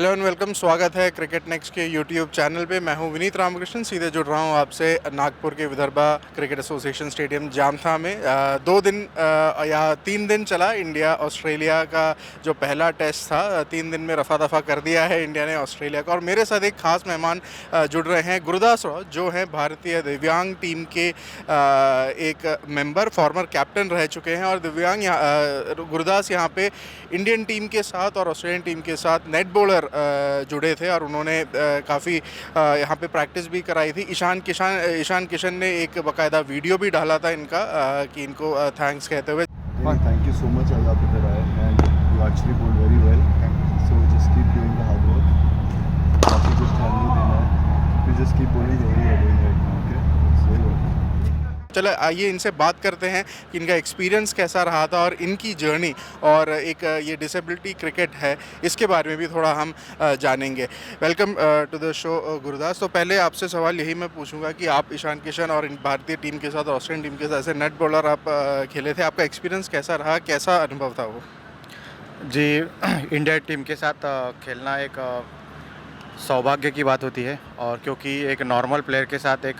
Hello and welcome. स्वागत है cricket next के यूट्यूब चैनल पे। मैं हूं विनीत रामकृष्णन, सीधे जुड़ रहा हूं आपसे नागपुर के विदर्भा क्रिकेट एसोसिएशन स्टेडियम जामथा में। 2 दिन या 3 दिन चला इंडिया ऑस्ट्रेलिया का जो पहला टेस्ट था। 3 दिन में रफा दफा कर दिया है इंडिया ने ऑस्ट्रेलिया का। और मेरे साथ एक खास मेहमान जुड़ रहे हैं, गुरदास राव, जो हैं भारतीय दिव्यांग टीम के एक मेंबर, फॉर्मर कैप्टन रह चुके हैं। और गुरदास यहाँ पे इंडियन टीम के साथ और ऑस्ट्रेलियन टीम के साथ नेट बॉलर जुड़े थे और उन्होंने काफ़ी यहाँ पे प्रैक्टिस भी कराई थी। ईशान किशन ने एक बाकायदा वीडियो भी डाला था इनका कि इनको थैंक्स कहते हुए। Thank you so much, as आप इधर आए and you actually bowled very well. So just keep doing the hard work. आपको just ध्यान नहीं देना है. You just keep bowling the way you are doing right now. Okay? It's very well. चलो आइए इनसे बात करते हैं कि इनका एक्सपीरियंस कैसा रहा था और इनकी जर्नी और एक ये डिसेबिलिटी क्रिकेट है इसके बारे में भी थोड़ा हम जानेंगे। Welcome to the show Gurdas. तो पहले आपसे सवाल यही मैं पूछूंगा कि आप ईशान किशन और भारतीय टीम के साथ ऑस्ट्रेलियन टीम के साथ ऐसे नेट बॉलर आप खेले थे, आपका एक्सपीरियंस कैसा रहा, कैसा अनुभव था वो? जी, इंडिया टीम के साथ खेलना एक सौभाग्य की बात होती है। और क्योंकि एक नॉर्मल प्लेयर के साथ एक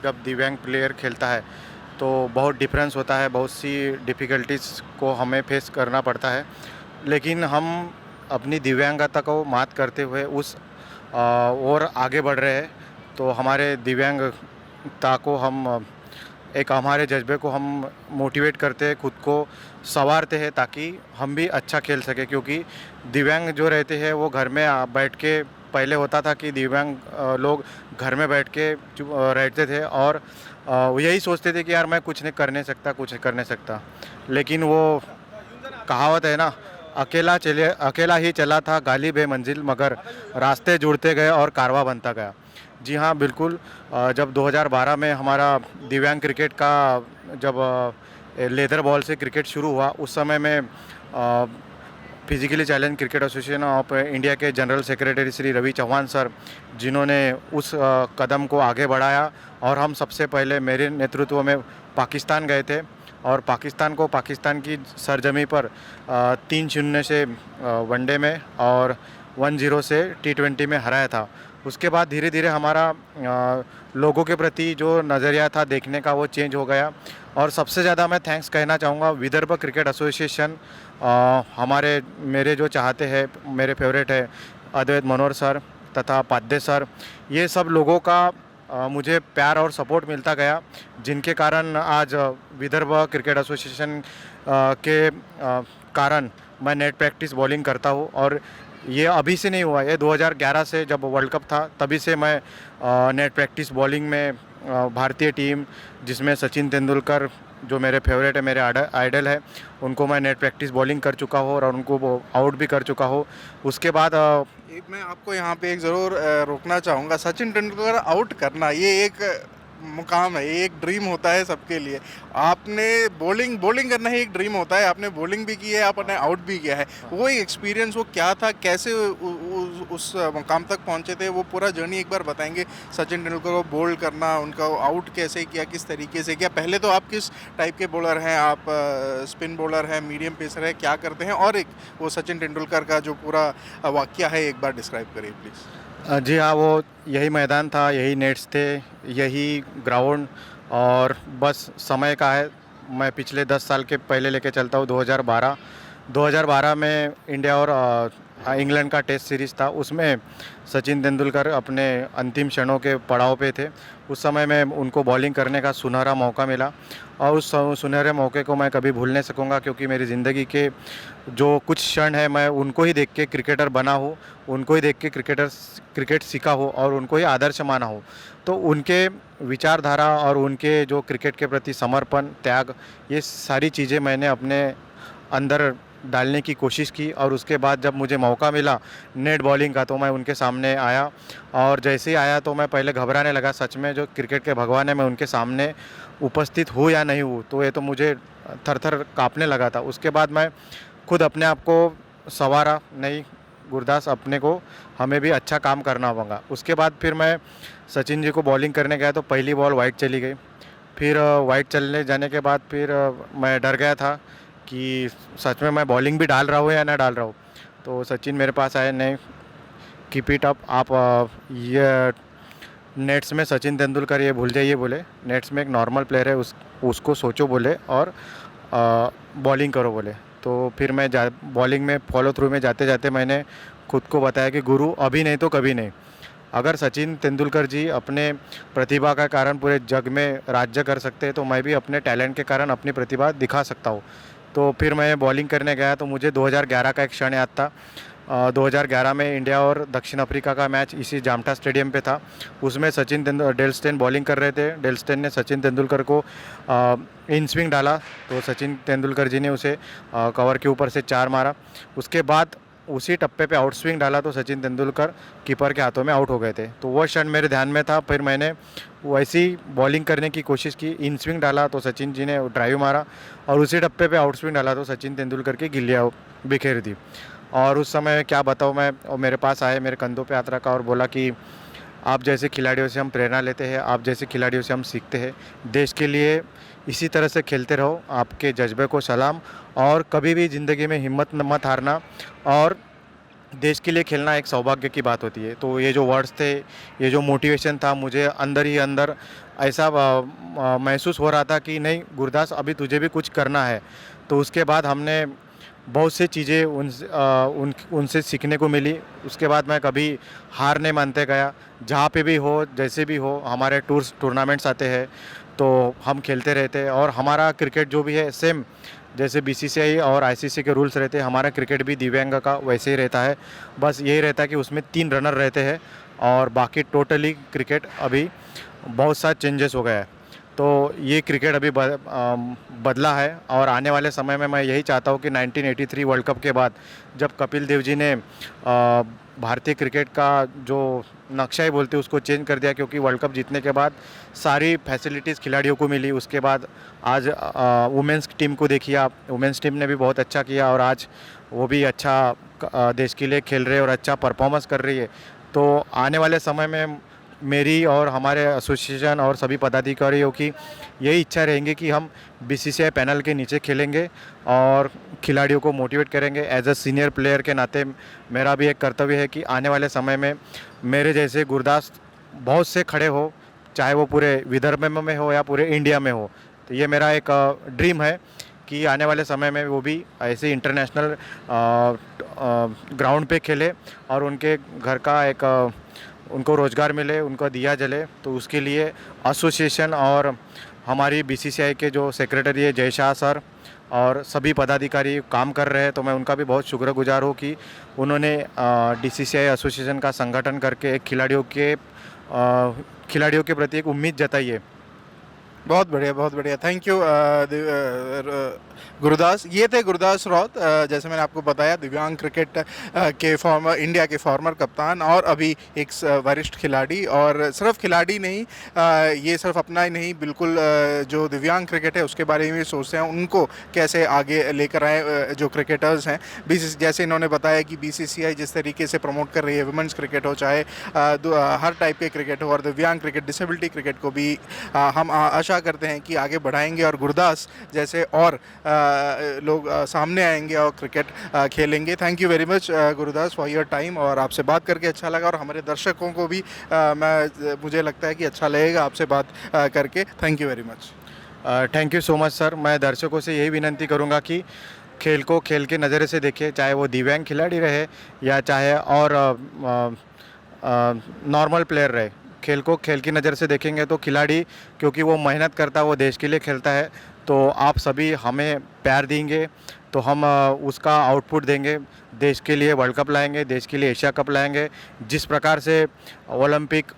जब दिव्यांग प्लेयर खेलता है तो बहुत डिफरेंस होता है, बहुत सी डिफ़िकल्टीज़ को हमें फेस करना पड़ता है। लेकिन हम अपनी दिव्यांगता को मात करते हुए उस और आगे बढ़ रहे हैं। तो हमारे दिव्यांगता को हम एक हमारे जज्बे को हम मोटिवेट करते हैं, खुद को संवारते हैं ताकि हम भी अच्छा खेल सकें। क्योंकि दिव्यांग जो रहते हैं वो घर में बैठ के, पहले होता था कि दिव्यांग लोग घर में बैठ के रहते थे और यही सोचते थे कि यार मैं कुछ कर नहीं सकता। लेकिन वो कहावत है ना, अकेला ही चला था गालिब है मंजिल, मगर रास्ते जुड़ते गए और कारवां बनता गया। जी हाँ, बिल्कुल। जब 2012 में हमारा दिव्यांग क्रिकेट का जब लेदर बॉल से क्रिकेट शुरू हुआ, उस समय में Physically Challenge Cricket Association of India के general secretary Shri Ravi Chauhan sir, जिन्होंने उस कदम को आगे बढ़ाया। और हम सबसे पहले मेरे नेतृत्व में पाकिस्तान गए थे और पाकिस्तान की सरजमी पर 3-0 से वनडे में और 1-0 से T20 में हराया था। उसके बाद धीरे धीरे हमारा लोगों के प्रति जो नज़रिया था देखने का, वो चेंज हो गया। और सबसे ज़्यादा मैं थैंक्स कहना चाहूँगा विदर्भ क्रिकेट एसोसिएशन, मेरे जो चाहते हैं, मेरे फेवरेट है अद्वैत मनोहर सर तथा पाध्ये सर, ये सब लोगों का मुझे प्यार और सपोर्ट मिलता गया, जिनके कारण आज विदर्भ क्रिकेट एसोसिएशन के कारण मैं नेट प्रैक्टिस बॉलिंग करता हूँ। और ये अभी से नहीं हुआ, ये 2011 से जब वर्ल्ड कप था तभी से मैं नेट प्रैक्टिस बॉलिंग में भारतीय टीम, जिसमें सचिन तेंदुलकर जो मेरे फेवरेट है, मेरे आइडल है, उनको मैं नेट प्रैक्टिस बॉलिंग कर चुका हूँ और उनको आउट भी कर चुका हूँ। उसके बाद मैं आपको यहाँ पे एक ज़रूर रोकना चाहूँगा। सचिन तेंदुलकर आउट करना ये एक मुकाम है, ये एक ड्रीम होता है सबके लिए। आपने बॉलिंग करना ही एक ड्रीम होता है, आपने बॉलिंग भी की है, आपने आउट भी किया है। वो एक एक्सपीरियंस वो क्या था, कैसे उस मुकाम तक पहुँचे थे, वो पूरा जर्नी एक बार बताएंगे? सचिन तेंदुलकर को बोल्ड करना, उनका आउट कैसे किया, किस तरीके से किया? पहले तो आप किस टाइप के बॉलर हैं, आप स्पिन बॉलर हैं, मीडियम पेसर है, क्या करते हैं? और एक वो सचिन तेंदुलकर का जो पूरा वाक़या है एक बार डिस्क्राइब करिए प्लीज़। जी हाँ, वो यही मैदान था, यही नेट्स थे, यही ग्राउंड, और बस समय का है। मैं पिछले 10 साल के पहले लेके चलता हूँ। 2012 में इंडिया और इंग्लैंड का टेस्ट सीरीज़ था, उसमें सचिन तेंदुलकर अपने अंतिम क्षणों के पड़ाव पे थे। उस समय में उनको बॉलिंग करने का सुनहरा मौका मिला और उस सुनहरे मौके को मैं कभी भूल नहीं सकूँगा, क्योंकि मेरी ज़िंदगी के जो कुछ क्षण है, मैं उनको ही देख के क्रिकेटर बना हूँ, उनको ही देख के क्रिकेट सीखा हो और उनको ही आदर्श माना हो। तो उनके विचारधारा और उनके जो क्रिकेट के प्रति समर्पण, त्याग, ये सारी चीज़ें मैंने अपने अंदर डालने की कोशिश की। और उसके बाद जब मुझे मौका मिला नेट बॉलिंग का, तो मैं उनके सामने आया। और जैसे ही आया तो मैं पहले घबराने लगा। सच में जो क्रिकेट के भगवान है, मैं उनके सामने उपस्थित हूँ या नहीं हूँ, तो ये तो मुझे थर-थर काँपने लगा था। उसके बाद मैं खुद अपने आप को संवारा, नहीं गुरदास, अपने को हमें भी अच्छा काम करना होगा। उसके बाद फिर मैं सचिन जी को बॉलिंग करने गया तो पहली बॉल वाइड चली गई। फिर वाइड चलने जाने के बाद फिर मैं डर गया था कि सच में मैं बॉलिंग भी डाल रहा हूँ या ना डाल रहा हूँ। तो सचिन मेरे पास आए, नहीं कीप इट अप। आप ये नेट्स में सचिन तेंदुलकर ये भूल जाइए बोले, नेट्स में एक नॉर्मल प्लेयर है, उसको सोचो बोले और बॉलिंग करो बोले। तो फिर मैं बॉलिंग में फॉलो थ्रू में जाते जाते मैंने खुद को बताया कि गुरु अभी नहीं तो कभी नहीं। अगर सचिन तेंदुलकर जी अपने प्रतिभा का कारण पूरे जग में राज्य कर सकते हैं तो मैं भी अपने टैलेंट के कारण अपनी प्रतिभा दिखा सकता हूँ। तो फिर मैं बॉलिंग करने गया तो मुझे 2011 का एक क्षण याद था। 2011 में इंडिया और दक्षिण अफ्रीका का मैच इसी जामठा स्टेडियम पे था। उसमें डेल स्टेन बॉलिंग कर रहे थे। डेल स्टेन ने सचिन तेंदुलकर को इन स्विंग डाला तो सचिन तेंदुलकर जी ने उसे कवर के ऊपर से 4 मारा। उसके बाद उसी टप्पे पे आउट स्विंग डाला तो सचिन तेंदुलकर कीपर के हाथों में आउट हो गए थे। तो वो क्षण मेरे ध्यान में था। फिर मैंने वैसी बॉलिंग करने की कोशिश की, इन स्विंग डाला तो सचिन जी ने ड्राइव मारा और उसी टप्पे पे आउट स्विंग डाला तो सचिन तेंदुलकर की गिल्लियाँ बिखेर दी। और उस समय क्या बताऊँ मैं, और मेरे पास आए, मेरे कंधों पे हाथ रखा और बोला कि आप जैसे खिलाड़ियों से हम प्रेरणा लेते हैं, आप जैसे खिलाड़ियों से हम सीखते हैं। देश के लिए इसी तरह से खेलते रहो। आपके जज्बे को सलाम और कभी भी ज़िंदगी में हिम्मत मत हारना। और देश के लिए खेलना एक सौभाग्य की बात होती है। तो ये जो वर्ड्स थे, ये जो मोटिवेशन था, मुझे अंदर ही अंदर ऐसा महसूस हो रहा था कि नहीं गुरदास, अभी तुझे भी कुछ करना है। तो उसके बाद हमने बहुत सी चीज़ें उनसे सीखने को मिली। उसके बाद मैं कभी हार नहीं मानते गया। जहाँ पे भी हो, जैसे भी हो, हमारे टूर्नामेंट्स आते हैं तो हम खेलते रहते हैं। और हमारा क्रिकेट जो भी है सेम जैसे बीसीसीआई और आईसीसी के रूल्स रहते हैं, हमारा क्रिकेट भी दिव्यांग का वैसे ही रहता है। बस यही रहता है कि उसमें 3 रनर रहते हैं और बाकी टोटली क्रिकेट अभी बहुत सा चेंजेस हो गया है। तो ये क्रिकेट अभी बदला है और आने वाले समय में मैं यही चाहता हूँ कि 1983 वर्ल्ड कप के बाद जब कपिल देव जी ने भारतीय क्रिकेट का जो नक्शा ही बोलते उसको चेंज कर दिया, क्योंकि वर्ल्ड कप जीतने के बाद सारी फैसिलिटीज़ खिलाड़ियों को मिली। उसके बाद आज वुमेंस टीम को देखिए आप, वुमेंस टीम ने भी बहुत अच्छा किया और आज वो भी अच्छा देश के लिए खेल रहे हैं और अच्छा परफॉर्मेंस कर रही है। तो आने वाले समय में मेरी और हमारे एसोसिएशन और सभी पदाधिकारियों की यही इच्छा रहेंगी कि हम बीसीसीआई पैनल के नीचे खेलेंगे और खिलाड़ियों को मोटिवेट करेंगे। एज अ सीनियर प्लेयर के नाते मेरा भी एक कर्तव्य है कि आने वाले समय में मेरे जैसे गुरदास बहुत से खड़े हो, चाहे वो पूरे विदर्भ में हो या पूरे इंडिया में हो। तो ये मेरा एक ड्रीम है कि आने वाले समय में वो भी ऐसे इंटरनेशनल ग्राउंड पे खेले और उनके घर का एक उनको रोज़गार मिले, उनको दिया जले। तो उसके लिए एसोसिएशन और हमारी बीसीसीआई के जो सेक्रेटरी है जय शाह सर और सभी पदाधिकारी काम कर रहे हैं। तो मैं उनका भी बहुत शुक्रगुजार हूँ कि उन्होंने डीसीसीआई एसोसिएशन का संगठन करके एक खिलाड़ियों के प्रति एक उम्मीद जताई है। बहुत बढ़िया, बहुत बढ़िया। Thank you Gurdas. ये थे गुरदास रौत, जैसे मैंने आपको बताया, दिव्यांग क्रिकेट के इंडिया के फॉर्मर कप्तान और अभी एक वरिष्ठ खिलाड़ी। और सिर्फ खिलाड़ी नहीं, ये सिर्फ अपना ही नहीं, बिल्कुल जो दिव्यांग क्रिकेट है उसके बारे में भी सोचते हैं, उनको कैसे आगे लेकर आए जो क्रिकेटर्स हैं। जैसे इन्होंने बताया कि बीसीसीआई जिस तरीके से प्रमोट कर रही है, वुमेंस क्रिकेट हो चाहे हर टाइप के क्रिकेट हो, और दिव्यांग क्रिकेट, डिसेबिलिटी क्रिकेट को भी हम आशा करते हैं कि आगे बढ़ाएंगे और गुरदास जैसे और लोग सामने आएंगे और क्रिकेट खेलेंगे। Thank you very much Gurdas for your time, और आपसे बात करके अच्छा लगा और हमारे दर्शकों को भी मुझे लगता है कि अच्छा लगेगा आपसे बात करके। Thank you very much. Thank you so much sir. मैं दर्शकों से यही विनंती करूंगा कि खेल को खेल के नज़रे से देखें, चाहे वो दिव्यांग खिलाड़ी रहे या चाहे और नॉर्मल प्लेयर रहे। खेल को खेल की नज़र से देखेंगे तो खिलाड़ी, क्योंकि वो मेहनत करता है, वो देश के लिए खेलता है, तो आप सभी हमें प्यार देंगे तो हम उसका आउटपुट देंगे। देश के लिए वर्ल्ड कप लाएंगे, देश के लिए एशिया कप लाएंगे। जिस प्रकार से ओलंपिक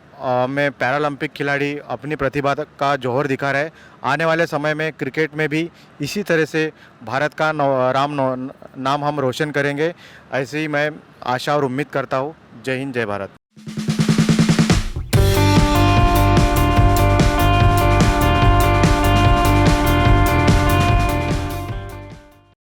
में पैरालंपिक खिलाड़ी अपनी प्रतिभा का जौहर दिखा रहे, आने वाले समय में क्रिकेट में भी इसी तरह से भारत का नाम हम रोशन करेंगे। ऐसे ही मैं आशा और उम्मीद करता हूँ। जय हिंद, जय भारत।